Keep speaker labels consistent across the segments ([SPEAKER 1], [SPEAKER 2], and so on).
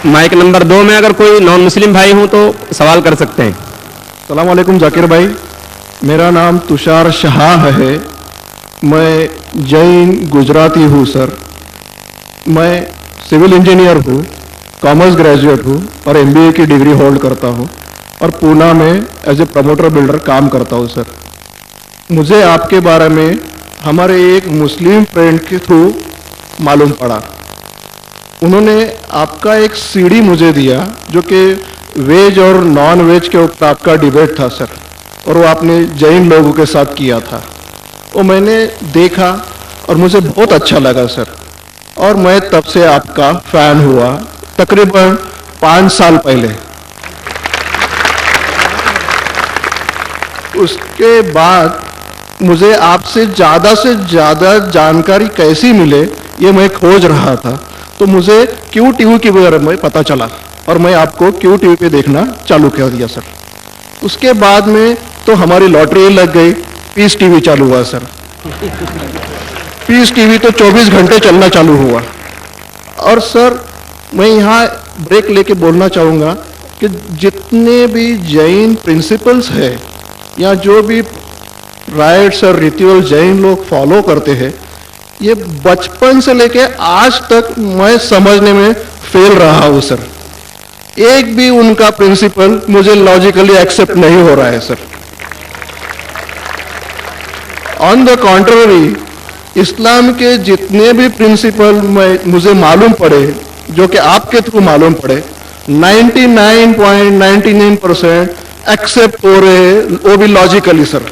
[SPEAKER 1] Mic number 2 में अगर कोई नॉन मुस्लिम भाई हो तो सवाल कर सकते हैं।
[SPEAKER 2] अस्सलाम वालेकुम जाकिर भाई, मेरा नाम तुषार शाह है। मैं जैन गुजराती हूँ सर। मैं सिविल इंजीनियर हूँ, कॉमर्स ग्रेजुएट हूँ और एमबीए की डिग्री होल्ड करता हूँ और पूना में एज ए प्रमोटर बिल्डर काम करता हूँ सर। मुझे आपके बारे में हमारे एक मुस्लिम फ्रेंड के थ्रू मालूम पड़ा। उन्होंने आपका एक सीडी मुझे दिया जो कि वेज और नॉन वेज के ऊपर आपका डिबेट था सर, और वो आपने जैन लोगों के साथ किया था। वो मैंने देखा और मुझे बहुत अच्छा लगा सर, और मैं तब से आपका फैन हुआ तकरीबन 5 साल पहले। उसके बाद मुझे आपसे ज़्यादा जानकारी कैसी मिले ये मैं खोज रहा था, तो मुझे क्यू टीवी के बारे में पता चला और मैं आपको क्यू टीवी पे देखना चालू कर दिया सर। उसके बाद में तो हमारी लॉटरी लग गई, पीस टीवी चालू हुआ सर। पीस टीवी तो 24 घंटे चलना चालू हुआ। और सर मैं यहाँ ब्रेक लेके बोलना चाहूँगा कि जितने भी जैन प्रिंसिपल्स है या जो भी राइट्स और रिचुअल जैन लोग फॉलो करते हैं, ये बचपन से लेके आज तक मैं समझने में फेल रहा हूँ सर। एक भी उनका प्रिंसिपल मुझे लॉजिकली एक्सेप्ट नहीं हो रहा है सर। ऑन द कॉन्ट्ररी, इस्लाम के जितने भी प्रिंसिपल मुझे मालूम पड़े, जो कि आपके थ्रू मालूम पड़े, 99.99% एक्सेप्ट हो रहे हैं, वो भी लॉजिकली सर।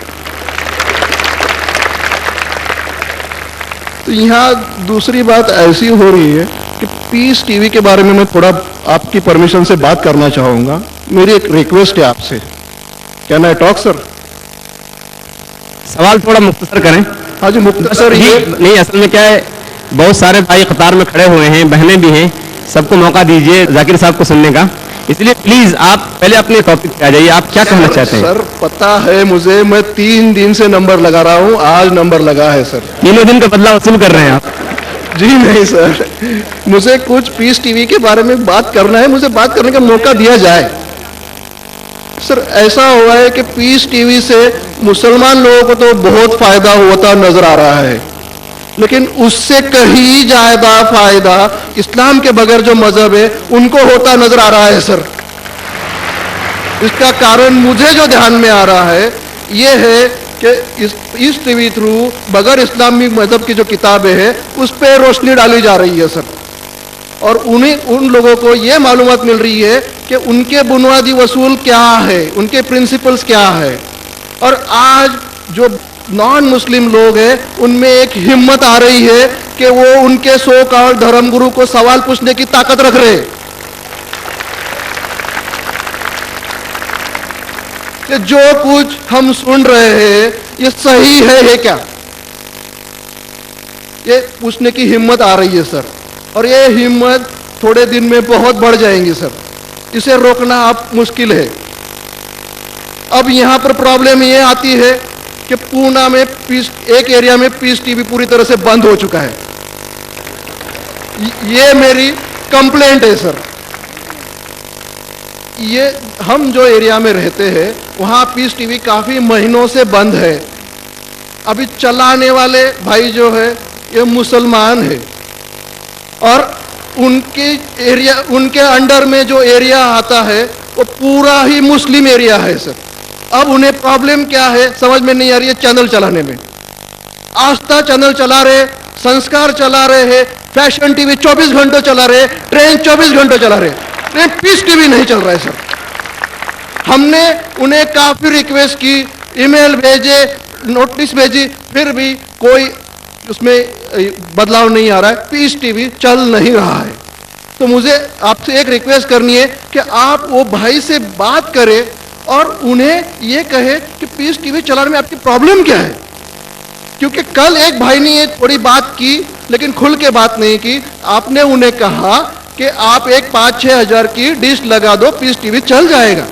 [SPEAKER 2] तो यहाँ दूसरी बात ऐसी हो रही है कि पीस टीवी के बारे में मैं थोड़ा आपकी परमिशन से बात करना चाहूँगा। मेरी एक रिक्वेस्ट है आपसे, कैन आई टॉक सर?
[SPEAKER 1] सवाल थोड़ा मुख्तसर करें।
[SPEAKER 2] हाँ जी मुख्तसर। ये
[SPEAKER 1] नहीं, असल में क्या है, बहुत सारे भाई कतार में खड़े हुए हैं, बहनें भी हैं, सबको मौका दीजिए जाकिर साहब को सुनने का। इसलिए प्लीज आप पहले अपने टॉपिक पे आ जाइए, आप क्या कहना चाहते हैं?
[SPEAKER 2] सर पता है मुझे, मैं 3 दिन से नंबर लगा रहा हूँ, आज नंबर लगा है सर।
[SPEAKER 1] 3 दिन का बदला वसूल कर रहे हैं आप?
[SPEAKER 2] जी नहीं सर, मुझे कुछ पीस टीवी के बारे में बात करना है, मुझे बात करने का मौका दिया जाए। सर ऐसा हुआ है कि पीस टीवी से मुसलमान लोगों को तो बहुत फायदा होता नजर आ रहा है, लेकिन उससे कहीं ज्यादा फायदा इस्लाम के बगैर जो मजहब है उनको होता नजर आ रहा है सर। इसका कारण मुझे जो ध्यान में आ रहा है ये है कि इस टीवी थ्रू बगैर इस्लामी मजहब की जो किताबें हैं उस पर रोशनी डाली जा रही है सर, और उन लोगों को ये मालूमात मिल रही है कि उनके बुनियादी वसूल क्या है, उनके प्रिंसिपल्स क्या है। और आज जो नॉन मुस्लिम लोग हैं उनमें एक हिम्मत आ रही है कि वो उनके सो कॉल्ड धर्मगुरु को सवाल पूछने की ताकत रख रहे हैं कि जो कुछ हम सुन रहे हैं ये सही है क्या, ये पूछने की हिम्मत आ रही है सर। और ये हिम्मत थोड़े दिन में बहुत बढ़ जाएंगी सर, इसे रोकना आप मुश्किल है। अब यहां पर प्रॉब्लम ये आती है कि पूना में एक एरिया में पीस टीवी पूरी तरह से बंद हो चुका है। ये मेरी कंप्लेंट है सर। ये हम जो एरिया में रहते हैं वहां पीस टीवी काफी महीनों से बंद है। अभी चलाने वाले भाई जो है ये मुसलमान है, और उनके अंडर में जो एरिया आता है वो पूरा ही मुस्लिम एरिया है सर। अब उन्हें प्रॉब्लम क्या है समझ में नहीं आ रही है। चैनल चलाने में आस्था चैनल चला रहे, संस्कार चला रहे हैं, फैशन टीवी 24 घंटे चला रहे, ट्रेन 24 घंटे चला रहे, लेकिन पीस टीवी नहीं चल रहा है सर। हमने उन्हें काफी रिक्वेस्ट की, ईमेल भेजे, नोटिस भेजी, फिर भी कोई उसमें बदलाव नहीं आ रहा है, पीस टीवी चल नहीं रहा है। तो मुझे आपसे एक रिक्वेस्ट करनी है कि आप वो भाई से बात करें और उन्हें ये कहे कि पीस टीवी चलाने में आपकी प्रॉब्लम क्या है। क्योंकि कल एक भाई ने ये थोड़ी बात की लेकिन खुल के बात नहीं की। आपने उन्हें कहा कि आप एक 5-6 हज़ार की डिश लगा दो, पीस टीवी चल जाएगा।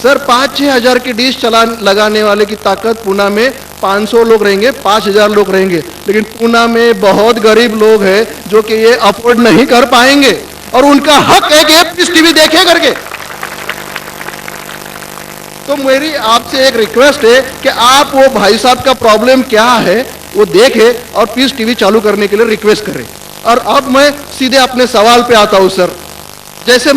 [SPEAKER 2] सर 5-6 हज़ार की डिश लगाने वाले की ताकत पूना में 500 लोग रहेंगे, 5000 लोग रहेंगे, लेकिन पूना में बहुत गरीब लोग हैं जो कि ये अफोर्ड नहीं कर पाएंगे। और उनका हक है कि ये पीस टीवी देखे करके। तो मेरी आपसे एक रिक्वेस्ट है कि आप वो भाई साहब का प्रॉब्लम क्या है वो देखें और पीस टीवी चालू करने के लिए रिक्वेस्ट करें। और अब मैं सीधे अपने सवाल पे आता हूं सर। जैसे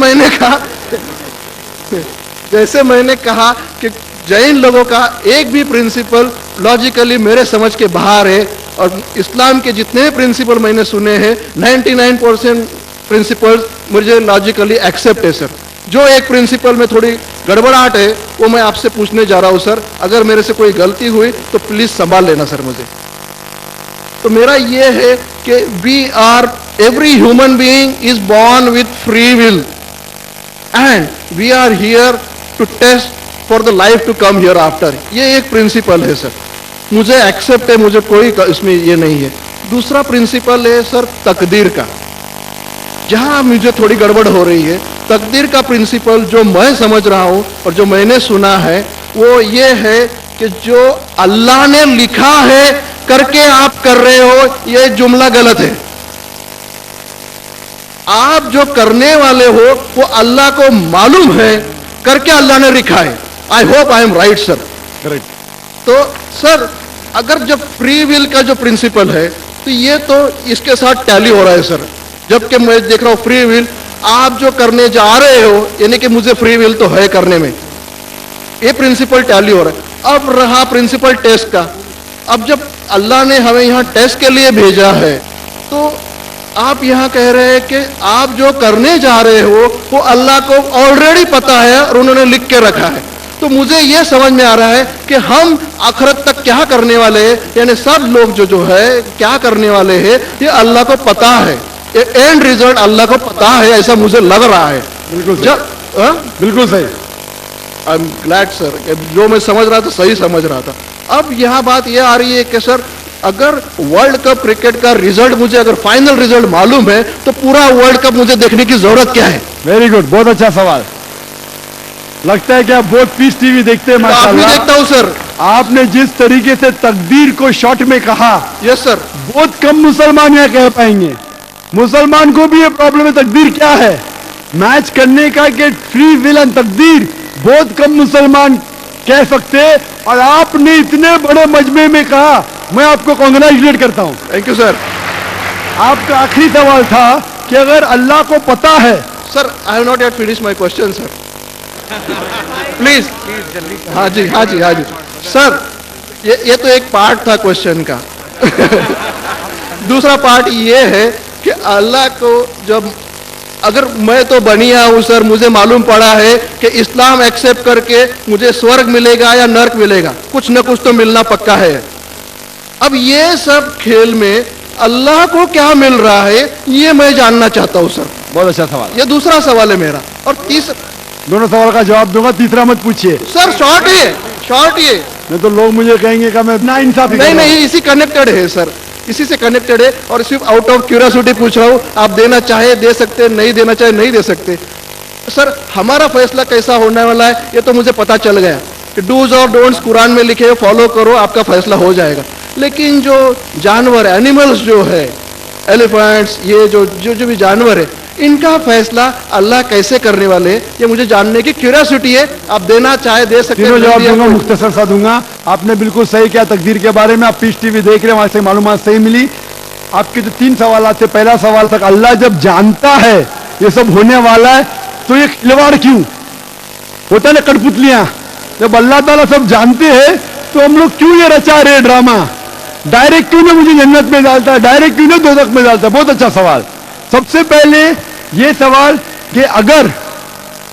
[SPEAKER 2] मैंने कहा कि जैन लोगों का एक भी प्रिंसिपल लॉजिकली मेरे समझ के बाहर है, और इस्लाम के जितने प्रिंसिपल मैंने सुने हैं 99% प्रिंसिपल्स मुझे लॉजिकली एक्सेप्ट है सर। जो एक प्रिंसिपल में थोड़ी गड़बड़ाहट है वो मैं आपसे पूछने जा रहा हूं सर। अगर मेरे से कोई गलती हुई तो प्लीज संभाल लेना सर मुझे। तो मेरा ये है कि every human being is born with free will and we are here to test for the life to come hereafter. ये एक प्रिंसिपल है सर, मुझे एक्सेप्ट है, मुझे कोई इसमें ये नहीं है। दूसरा प्रिंसिपल है सर तकदीर का, जहां मुझे थोड़ी गड़बड़ हो रही है। तकदीर का प्रिंसिपल जो मैं समझ रहा हूं और जो मैंने सुना है वो ये है कि जो अल्लाह ने लिखा है करके आप कर रहे हो, ये जुमला गलत है। आप जो करने वाले हो वो अल्लाह को मालूम है करके अल्लाह ने लिखा है। I hope I am right sir.
[SPEAKER 3] Correct.
[SPEAKER 2] तो सर अगर जब फ्री विल का जो प्रिंसिपल है तो ये तो इसके साथ टैली हो रहा है सर। जबकि मैं देख रहा हूं फ्री विल आप जो करने जा रहे हो, यानी कि मुझे फ्री विल तो है करने में, ये प्रिंसिपल टैली हो रहा है। अब रहा प्रिंसिपल टेस्ट का। अब जब अल्लाह ने हमें यहां टेस्ट के लिए भेजा है तो आप यहां कह रहे हैं कि आप जो करने जा रहे हो वो अल्लाह को ऑलरेडी पता है और उन्होंने लिख के रखा है। तो मुझे यह समझ में आ रहा है कि हम आखिरत तक क्या करने वाले हैं, यानी सब लोग जो है क्या करने वाले हैं ये अल्लाह को पता है। एंड रिजल्ट अल्लाह को पता है, ऐसा मुझे लग रहा है।
[SPEAKER 3] बिल्कुल बिल्कुल सही।
[SPEAKER 2] आई एम ग्लैड सर, जो मैं समझ रहा था सही समझ रहा था। अब यह बात यह आ रही है कि सर अगर वर्ल्ड कप क्रिकेट का रिजल्ट मुझे अगर फाइनल रिजल्ट मालूम है तो पूरा वर्ल्ड कप मुझे देखने की जरूरत क्या है?
[SPEAKER 3] वेरी गुड, बहुत अच्छा सवाल। लगता है कि आप बहुत पीस टीवी देखते हैं।
[SPEAKER 2] माशाल्लाह देखता हूं सर।
[SPEAKER 3] आपने जिस तरीके से तकदीर को शॉर्ट में कहा,
[SPEAKER 2] यस सर,
[SPEAKER 3] बहुत कम मुसलमान यह कह पाएंगे। मुसलमान को भी ये प्रॉब्लम है तकदीर क्या है, मैच करने का कि फ्री विल एंड तकदीर बहुत कम मुसलमान कह सकते। और आपने इतने बड़े मजमे में कहा, मैं आपको कांग्रेचुलेट करता हूं।
[SPEAKER 2] Thank you sir.
[SPEAKER 3] आपका आखिरी सवाल था कि अगर अल्लाह को पता है।
[SPEAKER 2] Sir I have not yet finish my question sir, please. हाँ जी हाँ जी हाँ जी सर, ये तो एक पार्ट था क्वेश्चन का। दूसरा पार्ट ये है कि अल्लाह को जब अगर मैं तो बनिया हूं सर, मुझे मालूम पड़ा है कि इस्लाम एक्सेप्ट करके मुझे स्वर्ग मिलेगा या नर्क मिलेगा, कुछ न कुछ तो मिलना पक्का है। अब ये सब खेल में अल्लाह को क्या मिल रहा है ये मैं जानना चाहता हूं सर।
[SPEAKER 3] बहुत अच्छा सवाल।
[SPEAKER 2] ये दूसरा सवाल है मेरा। और तीसरा,
[SPEAKER 3] दोनों सवाल का जवाब दूंगा, तीसरा मत पूछिए
[SPEAKER 2] सर। शॉर्ट ये
[SPEAKER 3] नहीं तो लोग मुझे कहेंगे कि मैं ना इंसाफी।
[SPEAKER 2] नहीं, इसी कनेक्टेड है सर, इसी से कनेक्टेड है। और सिर्फ आउट ऑफ क्यूरियोसिटी पूछ रहा हूं, आप देना चाहे दे सकते, नहीं देना चाहे नहीं दे सकते। सर हमारा फैसला कैसा होने वाला है ये तो मुझे पता चल गया कि डूज और डोंट्स कुरान में लिखे, फॉलो करो, आपका फैसला हो जाएगा। लेकिन जो जानवर एनिमल्स जो है, एलिफेंट्स, ये जो भी जानवर है, इनका फैसला अल्लाह कैसे करने वाले हैं ये मुझे जानने की क्यूरियोसिटी है। आप देना चाहे दे सकते हैं।
[SPEAKER 3] जवाब दूंगा, मुख्तसर सा दूंगा। आपने बिल्कुल सही किया तकदीर के बारे में। आप पीस टीवी देख रहे हैं, वहां से मालूमात सही मिली। आपके जो 3 सवाल थे, पहला सवाल तक अल्लाह जब जानता है ये सब होने वाला है तो ये खिलवाड़ क्यों होता है? कठपुतलियां जब अल्लाह ताला सब जानते हैं तो हम लोग क्यों ये रचा रहे ड्रामा? डायरेक्ट क्यों ना मुझे जन्नत में डालता है, डायरेक्ट क्यों ना दोज़ख में डालता है? बहुत अच्छा सवाल। सबसे पहले ये सवाल कि अगर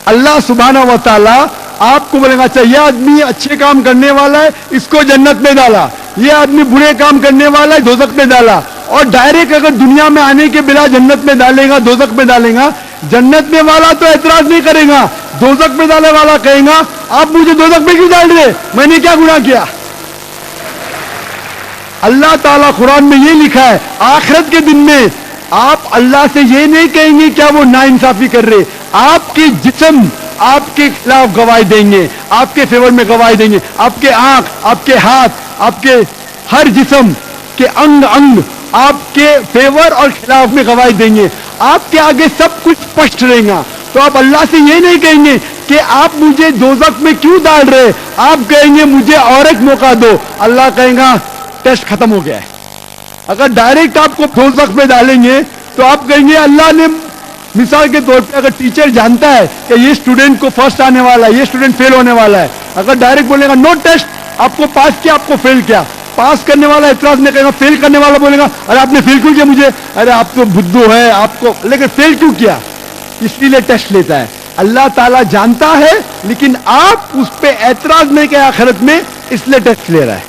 [SPEAKER 3] अल्लाह सुब्हाना व तआला आपको बोलेगा अच्छा ये आदमी अच्छे काम करने वाला है, इसको जन्नत में डाला, ये आदमी बुरे काम करने वाला है, दोज़ख में डाला, और डायरेक्ट अगर दुनिया में आने के बिना जन्नत में डालेगा, दोज़ख में डालेगा, जन्नत में वाला तो एतराज नहीं करेगा, दोज़ख में डालने वाला कहेगा आप मुझे दोज़ख में क्यों डाल रहे, मैंने क्या गुनाह किया? अल्लाह ताला कुरान में ये लिखा है आखिरत के दिन में आप अल्लाह से ये नहीं कहेंगे क्या वो नाइंसाफी कर रहे, आपके जिस्म आपके खिलाफ गवाही देंगे, आपके फेवर में गवाही देंगे। आपके आंख, आपके हाथ, आपके हर जिस्म के अंग अंग आपके फेवर और खिलाफ में गवाही देंगे। आपके आगे सब कुछ स्पष्ट रहेगा। तो आप अल्लाह से ये नहीं कहेंगे कि आप मुझे दोज़ख में क्यों डाल रहे, आप कहेंगे मुझे और एक मौका दो। अल्लाह कहेगा टेस्ट खत्म हो गया है। अगर डायरेक्ट आपको दोज़ख में डालेंगे तो आप कहेंगे अल्लाह ने, मिसाल के तौर पे अगर टीचर जानता है कि ये स्टूडेंट को फर्स्ट आने वाला है, ये स्टूडेंट फेल होने वाला है, अगर डायरेक्ट बोलेगा नो टेस्ट, आपको पास किया, आपको फेल किया, पास करने वाला एतराज नहीं करेगा, फेल करने वाला बोलेगा अरे आपने फेल क्यों किया मुझे, अरे आप तो बुद्धू है आपको, लेकिन फेल क्यों किया, इसलिए टेस्ट लेता है। अल्लाह ताला जानता है लेकिन आप उस पर एतराज नहीं किया आखिरत में, इसलिए टेस्ट ले रहा है।